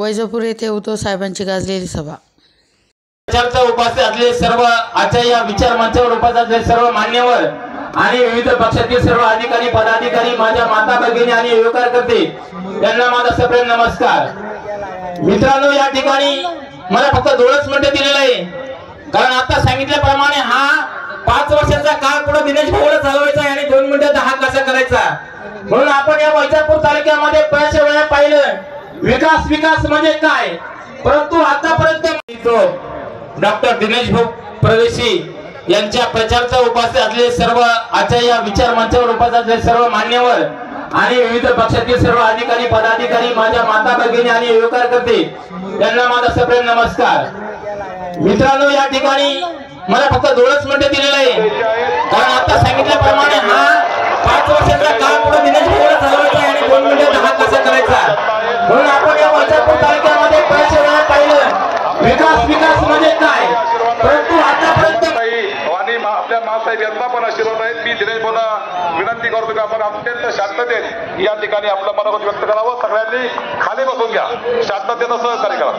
वैजापूर येथे उद्धव साहेबांची गाजलेली सभा। चर्चा उपस्थित असलेले सर्व आजच्या या विचार मंचावर उपस्थित असलेले सर्व मान्यवर आणि विविध पक्षातील सर्व अधिकारी पदाधिकारी, माझ्या माता भगिनी आणि युवकर्ते यांना माझा सप्रेम नमस्कार। मित्रांनो, या ठिकाणी मला फक्त 2च मिनिटे दिलेले आहे, कारण आता सांगितल्याप्रमाणे हा 5 वर्षाचा काळ पुढे दिनेश भाऊला चालवायचा आणि 2 मिनिटात हा कसा करायचा, म्हणून आपण या वैजापूर तालुक्यामध्ये बऱ्याच वेळा पाहिलं विकास विकास म्हणजे काय, परंतु आतापर्यंत डॉक्टर दिनेश भाऊ प्रवेशी यांच्या प्रचाराचा उपस्थित असलेले सर्व आजच्या या विचार मंचावर उपस्थित असलेले सर्व मान्यवर आणि विविध पक्षातील सर्व अधिकारी पदाधिकारी, माझ्या माता भगिनी आणि युवकर्ते यांना माझा सप्रेम नमस्कार। मित्रांनो, या ठिकाणी मला फक्त 2च मिनिटे दिलेले आहे, कारण आता सांगितल्याप्रमाणे हा 5 वर्षाचा काळ पुढे दिनेश भाऊला चालवायचा आणि 2 मिनिटात हा कसा करायचा, म्हणून आपण या वैजापूर तालुक्यामध्ये बऱ्याच वेळा पाहिलं विकास विकास म्हणजे काय, परंतु आतापर्यंत आपल्या मासाहेब यांना पण आशीर्वाद आहेत। मी दिनेश भाऊला विनंती करतो की आपण अत्यंत शांततेत या ठिकाणी आपलं मनोगत व्यक्त करावं। सगळ्यांनी खाली बसून घ्या, शांततेनं सहकार्य करा।